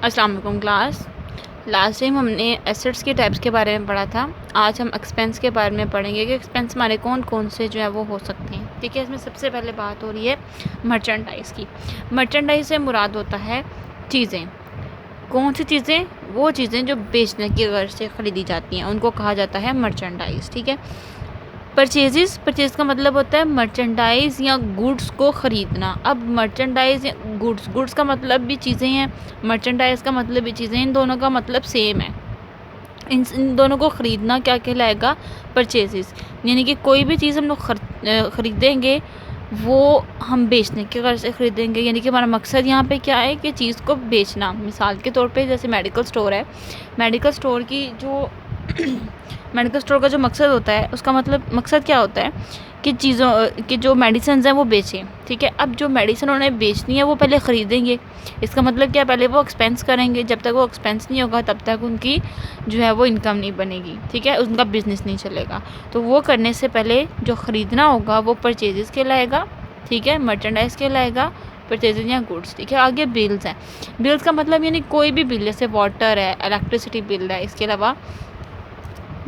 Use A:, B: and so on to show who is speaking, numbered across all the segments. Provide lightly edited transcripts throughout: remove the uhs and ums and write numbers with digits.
A: अस्सलाम वालेकुम class. Last time हमने एसेट्स के टाइप्स के बारे में पढ़ा था। आज हम एक्सपेंस के बारे में पढ़ेंगे कि एक्सपेंस हमारे कौन कौन से जो है वो हो सकते हैं। ठीक है, इसमें सबसे पहले बात हो रही है मर्चेंडाइज़ की। मर्चेंडाइज़ से मुराद होता है चीज़ें। कौन सी चीज़ें? वो चीज़ें जो बेचने की गर्ज से ख़रीदी जाती हैं, उनको कहा जाता है मर्चेंडाइज़। ठीक है। परचेज़ का मतलब होता है मर्चेंडाइज़ या गुड्स को ख़रीदना। अब मर्चेंडाइज़ या गुड्स का मतलब भी चीज़ें हैं, मर्चेंडाइज़ का मतलब भी चीज़ें हैं, इन दोनों का मतलब सेम है। इन दोनों को ख़रीदना क्या कहलाएगा? परचेज़। यानी कि कोई भी चीज़ हम लोग ख़रीदेंगे वो हम बेचने के गर्ज से ख़रीदेंगे। यानी कि हमारा मकसद यहाँ पे क्या है कि चीज़ को बेचना। मिसाल के तौर पे जैसे मेडिकल स्टोर है, मेडिकल स्टोर की जो मेडिकल स्टोर का जो मकसद होता है, उसका मतलब मकसद क्या होता है कि चीज़ों कि जो मेडिसिन हैं वो बेचें। ठीक है। अब जो मेडिसिन उन्हें बेचनी है वो पहले ख़रीदेंगे। इसका मतलब क्या, पहले वो एक्सपेंस करेंगे। जब तक वो एक्सपेंस नहीं होगा तब तक उनकी जो है वो इनकम नहीं बनेगी। ठीक है, उनका बिज़नेस नहीं चलेगा। तो वो करने से पहले जो ख़रीदना होगा वो परचेजेस कहलाएगा। ठीक है, मर्चेंडाइज़ कहलाएगा, परचेजेज या गुड्स। ठीक है। आगे बिल्स हैं। बिल्स का मतलब यानी कोई भी बिल, जैसे वाटर है, इलेक्ट्रिसिटी बिल है, इसके अलावा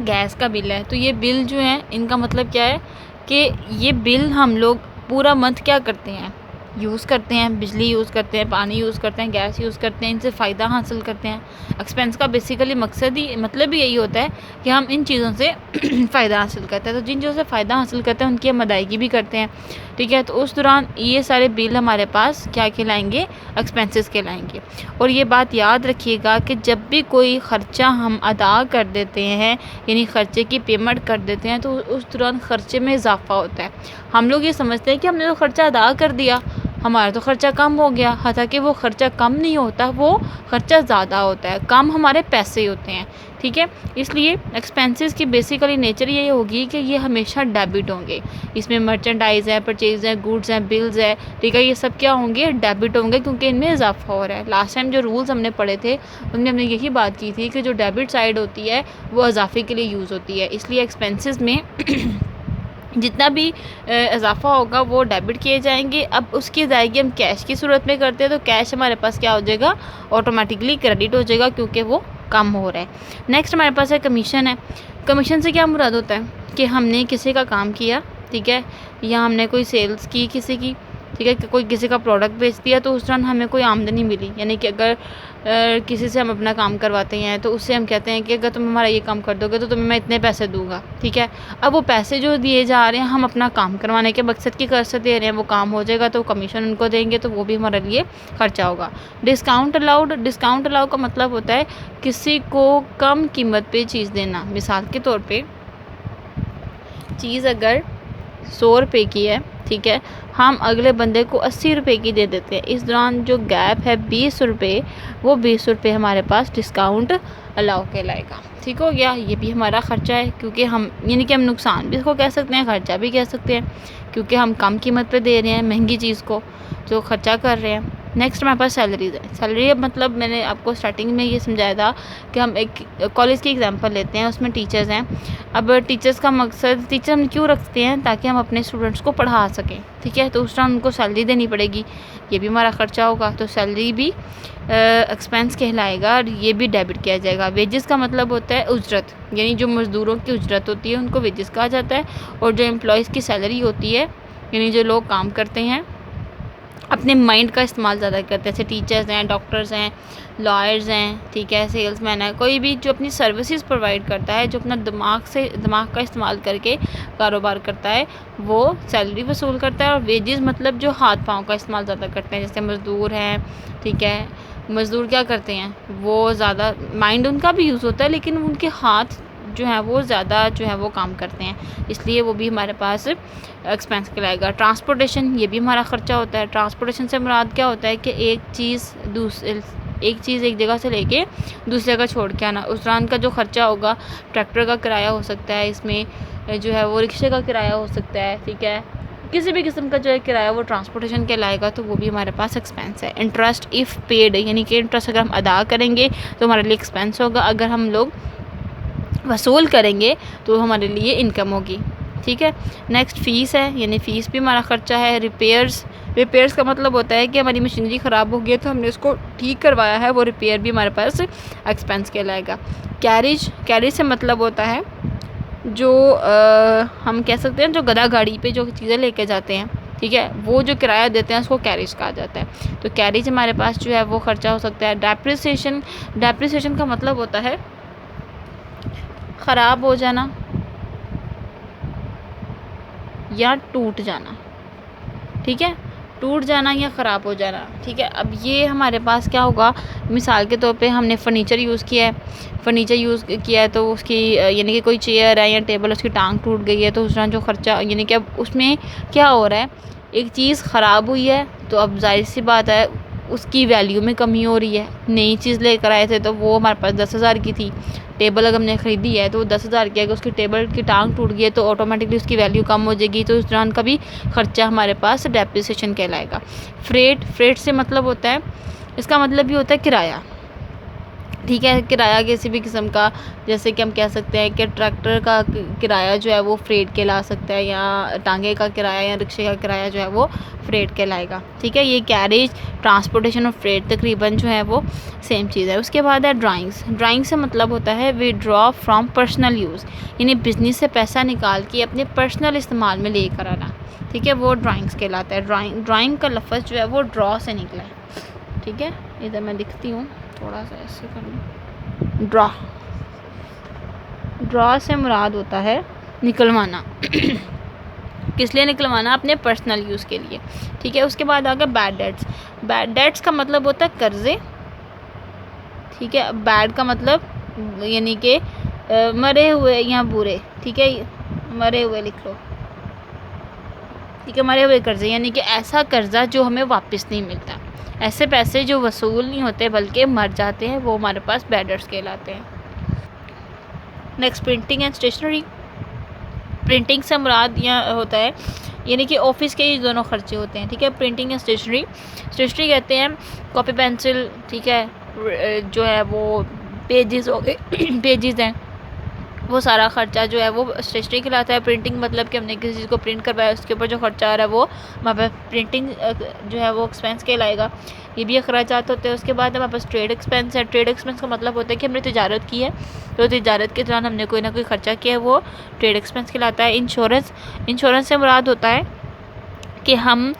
A: गैस का बिल है। तो ये बिल जो है इनका मतलब क्या है कि ये बिल हम लोग पूरा मंथ क्या करते हैं, यूज़ करते हैं। बिजली यूज़ करते हैं, पानी यूज़ करते हैं, गैस यूज़ करते हैं, इनसे फ़ायदा हासिल करते हैं। एक्सपेंस का बेसिकली मकसद ही मतलब ही यही होता है कि हम इन चीज़ों से फ़ायदा हासिल करते हैं। तो जिन चीज़ों से फ़ायदा हासिल करते हैं उनकी हम अदायगी भी करते हैं। ठीक है। तो उस दौरान ये सारे बिल हमारे पास क्या कहलाएंगे? एक्सपेंसेस कहलाएंगे। और ये बात याद रखिएगा कि जब भी कोई ख़र्चा हम अदा कर देते हैं, यानी ख़र्चे की पेमेंट कर देते हैं, तो उस दौरान ख़र्चे में इजाफ़ा होता है। हम लोग ये समझते हैं कि हमने तो ख़र्चा अदा कर दिया, हमारा तो ख़र्चा कम हो गया। हालांकि वो ख़र्चा कम नहीं होता, वो ख़र्चा ज़्यादा होता है। कम हमारे पैसे होते हैं। ठीक है। इसलिए एक्सपेंसेस की बेसिकली नेचर ये होगी कि ये हमेशा डेबिट होंगे। इसमें मर्चेंडाइज़ है, परचेज़ है, गुड्स हैं, बिल्स है। ठीक है, ये सब क्या होंगे? डेबिट होंगे, क्योंकि इनमें इजाफा हो रहा है। लास्ट टाइम जो रूल्स हमने पढ़े थे उनमें हमने यही बात की थी कि जो डेबिट साइड होती है वो इजाफे के लिए यूज़ होती है। इसलिए एक्सपेंसेस में जितना भी इजाफा होगा वो डेबिट किए जाएंगे। अब उसकी अदायगी हम कैश की सूरत में करते हैं, तो कैश हमारे पास क्या हो जाएगा? ऑटोमेटिकली क्रेडिट हो जाएगा, क्योंकि वो कम हो रहा है। नेक्स्ट हमारे पास है कमीशन है। कमीशन से क्या मुराद होता है कि हमने किसी का काम किया, ठीक है, या हमने कोई सेल्स की किसी की, ठीक है, कोई किसी का प्रोडक्ट बेच दिया, तो उस दौरान हमें कोई आमदनी मिली। यानी कि अगर किसी से हम अपना काम करवाते हैं तो उससे हम कहते हैं कि अगर तुम हमारा ये काम कर दोगे तो तुम्हें मैं इतने पैसे दूंगा। ठीक है। अब वो पैसे जो दिए जा रहे हैं हम अपना काम करवाने के मकसद की कर्ज से दे रहे हैं, वो काम हो जाएगा तो कमीशन उनको देंगे, तो वो भी हमारे लिए खर्चा होगा। Discount allowed. डिस्काउंट अलाउ का मतलब होता है किसी को कम कीमत पे चीज़ देना। मिसाल के तौर पर चीज़ अगर 100 रुपये की है, ठीक है, हम अगले बंदे को 80 रुपये की दे देते हैं। इस दौरान जो गैप है 20 रुपये, वो 20 रुपये हमारे पास डिस्काउंट अलाउ कहलाएगा। ठीक हो गया। ये भी हमारा ख़र्चा है, क्योंकि हम यानी कि हम नुकसान भी इसको कह सकते हैं, ख़र्चा भी कह सकते हैं, क्योंकि हम कम कीमत पे दे रहे हैं महंगी चीज़ को, जो ख़र्चा कर रहे हैं। नेक्स्ट हमारे पास सैलरीज है। सैलरी मतलब मैंने आपको स्टार्टिंग में ये समझाया था कि हम एक कॉलेज की एग्जांपल लेते हैं, उसमें टीचर्स हैं। अब टीचर्स का मकसद, टीचर हम क्यों रखते हैं? ताकि हम अपने स्टूडेंट्स को पढ़ा सकें। ठीक है। तो उस टाइम उनको सैलरी देनी पड़ेगी, ये भी हमारा ख़र्चा होगा। तो सैलरी भी एक्सपेंस कहलाएगा और ये भी डेबिट किया जाएगा। वेजेस का मतलब होता है उजरत, यानी जो मज़दूरों की उजरत होती है उनको वेजेस कहा जाता है। और जो एम्प्लॉयज़ की सैलरी होती है, यानी जो लोग काम करते हैं, अपने माइंड का इस्तेमाल ज़्यादा करते हैं, जैसे टीचर्स हैं, डॉक्टर्स हैं, लॉयर्स हैं, ठीक है, सेल्समैन है, कोई भी जो अपनी सर्विसेज प्रोवाइड करता है, जो अपना दिमाग का इस्तेमाल करके कारोबार करता है, वो सैलरी वसूल करता है। और वेजेस मतलब जो हाथ पाँव का इस्तेमाल ज़्यादा करते हैं, जैसे मज़दूर हैं। ठीक है। मज़दूर क्या करते हैं? वो ज़्यादा माइंड उनका भी यूज़ होता है, लेकिन उनके हाथ जो है वो ज़्यादा जो है वो काम करते हैं, इसलिए वो भी हमारे पास एक्सपेंस कहलाएगा। ट्रांसपोर्टेशन, ये भी हमारा ख़र्चा होता है। ट्रांसपोर्टेशन से मुराद क्या होता है कि एक चीज़ एक जगह से लेके दूसरी जगह छोड़ के आना। उस दौरान का जो ख़र्चा होगा, ट्रैक्टर का किराया हो सकता है, इसमें जो है वो रिक्शे का किराया हो सकता है। ठीक है, किसी भी किस्म का जो है किराया वो ट्रांसपोर्टेशन कहलाएगा, तो वो भी हमारे पास एक्सपेंस है। इंटरेस्ट इफ़ पेड, यानी कि इंटरेस्ट अगर हम अदा करेंगे तो हमारे लिए एक्सपेंस होगा, अगर हम लोग वसूल करेंगे तो हमारे लिए इनकम होगी। ठीक है। नेक्स्ट फ़ीस है, यानी फ़ीस भी हमारा ख़र्चा है। रिपेयर्स का मतलब होता है कि हमारी मशीनरी ख़राब हो गई है तो हमने उसको ठीक करवाया है, वो रिपेयर भी हमारे पास एक्सपेंस कहलाएगा। कैरिज से मतलब होता है जो हम कह सकते हैं जो गधा गाड़ी पे जो चीज़ें लेके जाते हैं, ठीक है, वो जो किराया देते हैं उसको कैरिज कहा जाता है। तो कैरिज हमारे पास जो है वो ख़र्चा हो सकता है। डेप्रिसिएशन का मतलब होता है ख़राब हो जाना या टूट जाना, ठीक है, टूट जाना या ख़राब हो जाना, ठीक है। अब ये हमारे पास क्या होगा, मिसाल के तौर पे हमने फ़र्नीचर यूज़ किया है तो उसकी यानी कि कोई चेयर है या टेबल उसकी टांग टूट गई है, तो उस दौरान जो ख़र्चा यानी कि अब उसमें क्या हो रहा है, एक चीज़ ख़राब हुई है तो अब जाहिर सी बात है उसकी वैल्यू में कमी हो रही है। नई चीज़ लेकर आए थे तो वो हमारे पास 10,000 की थी, टेबल अगर हमने ख़रीदी है तो वो 10,000 की, अगर उसकी टेबल की टांग टूट गई है तो ऑटोमेटिकली उसकी वैल्यू कम हो जाएगी, तो उस दौरान का भी ख़र्चा हमारे पास डेप्रिसिएशन कहलाएगा। फ्रेट से मतलब होता है, इसका मतलब भी होता है किराया, ठीक है, किराया किसी भी किस्म का, जैसे कि हम कह सकते हैं कि ट्रैक्टर का किराया जो है वो फ्रेट कहला सकता है, या टांगे का किराया या रिक्शे का किराया जो है वो फ्रेट कहलाएगा, ठीक है। ये कैरेज, ट्रांसपोर्टेशन और फ्रेट तकरीबन जो है वो सेम चीज़ है। उसके बाद है ड्राइंग से मतलब होता है विड्रॉ फ्रॉम पर्सनल यूज़, यानी बिजनेस से पैसा निकाल के अपने पर्सनल इस्तेमाल में लेकर आना, ठीक है, वो ड्राइंग्स कहलाता है। ड्राइंग का लफ्ज़ जो है वो ड्रॉ से निकला है, ठीक है। इधर मैं लिखती हूँ, थोड़ा सा ऐसे कर लूँ। ड्रॉ से मुराद होता है निकलवाना किस लिए निकलवाना, अपने पर्सनल यूज़ के लिए, ठीक है। उसके बाद आ गया बैड डेट्स का मतलब होता है कर्ज़े, ठीक है। बैड का मतलब यानी कि मरे हुए या बुरे, ठीक है, मरे हुए लिख लो, ठीक है, मरे हुए कर्ज़े यानी कि ऐसा कर्ज़ा जो हमें वापस नहीं मिलता, ऐसे पैसे जो वसूल नहीं होते बल्कि मर जाते हैं, वो हमारे पास बैड डेट्स कहलाते हैं। Next printing and stationery. Printing से मुराद यहाँ होता है यानी कि ऑफिस के ये दोनों खर्चे होते हैं, ठीक है। प्रिंटिंग एंड स्टेशनरी कहते हैं कॉपी पेंसिल, ठीक है, जो है वो पेजेस हो गए पेजेस हैं, वो सारा ख़र्चा जो है वो स्टेशनरी कहलाता है। प्रिंटिंग मतलब कि हमने किसी चीज़ को प्रिंट करवाया, उसके ऊपर जो खर्चा आ रहा है वो हमारे पास प्रिंटिंग जो है वो एक्सपेंस कहलाएगा। ये भी अखराजात होते हैं। उसके बाद हमारे पास ट्रेड एक्सपेंस है। ट्रेड एक्सपेंस का मतलब होता है कि हमने तिजारत की है, तो तिजारत के दौरान हमने कोई ना कोई ख़र्चा किया है, वो ट्रेड एक्सपेंस कहलाता है। इंश्योरेंस से मुराद होता है कि हम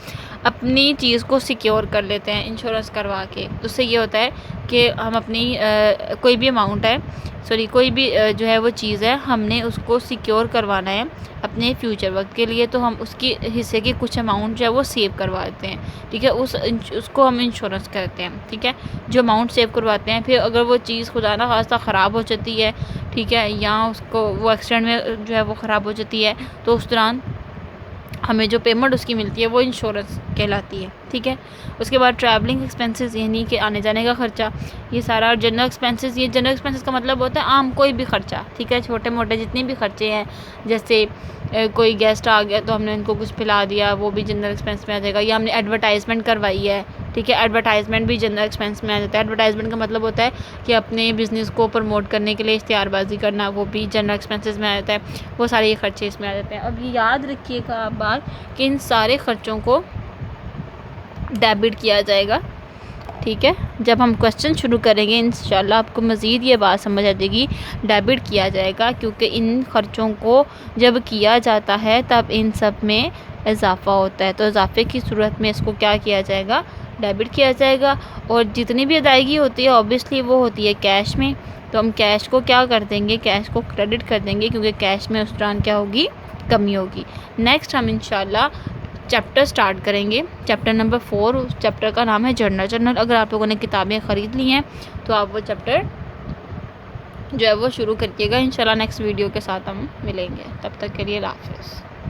A: अपनी चीज़ को सिक्योर कर लेते हैं इंश्योरेंस करवा के। उससे ये होता है कि हम अपनी कोई भी अमाउंट है, कोई भी जो है वो चीज़ है, हमने उसको सिक्योर करवाना है अपने फ्यूचर वक्त के लिए, तो हम उसकी हिस्से की कुछ अमाउंट जो है वो सेव करवा देते हैं, ठीक है। उसको हम इंश्योरेंस करते हैं, ठीक है, जो अमाउंट सेव करवाते हैं। फिर अगर वो चीज़ खुदा ना खास्ता ख़राब हो जाती है, ठीक है, या उसको वो एक्सीडेंट में जो है वो ख़राब हो जाती है, तो उस दौरान हमें जो पेमेंट उसकी मिलती है वो इंश्योरेंस कहलाती है, ठीक है। उसके बाद ट्रैवलिंग एक्सपेंसेस यानी कि आने जाने का ख़र्चा, ये सारा जनरल एक्सपेंसेस का मतलब होता है आम कोई भी ख़र्चा, ठीक है, छोटे मोटे जितने भी ख़र्चे हैं, जैसे कोई गेस्ट आ गया तो हमने उनको कुछ पिला दिया, वो भी जनरल एक्सपेंस में आ जाएगा। या हमने एडवर्टाइजमेंट करवाई है, ठीक है, एडवर्टाइजमेंट भी जनरल एक्सपेंस में आ जाता है। एडवर्टाइजमेंट का मतलब होता है कि अपने बिज़नेस को प्रमोट करने के लिए इश्तिहारबाजी करना, वो भी जनरल एक्सपेंसेस में आ जाता है। वो सारे ये खर्चे इसमें आ जाते हैं। अब ये याद रखिएगा आप बात कि इन सारे ख़र्चों को डेबिट किया जाएगा, ठीक है। जब हम क्वेश्चन शुरू करेंगे इंशाल्लाह आपको मज़ीद ये बात समझ आ जाएगी, डेबिट किया जाएगा, क्योंकि इन ख़र्चों को जब किया जाता है तब इन सब में इजाफ़ा होता है, तो इजाफ़े की सूरत में इसको क्या किया जाएगा, डेबिट किया जाएगा। और जितनी भी अदायगी होती है ऑब्वियसली वो होती है कैश में, तो हम कैश को क्या कर देंगे, कैश को क्रेडिट कर देंगे, क्योंकि कैश में उस दौरान क्या होगी, कमी होगी। नेक्स्ट हम इंशाल्लाह चैप्टर स्टार्ट करेंगे, चैप्टर नंबर 4। उस चैप्टर का नाम है जर्नल। अगर आप लोगों ने किताबें ख़रीद ली हैं तो आप वो चैप्टर जो है वो शुरू करिएगा। इंशाल्लाह नेक्स्ट वीडियो के साथ हम मिलेंगे, तब तक के लिए अल्लाह हाफ़िज़।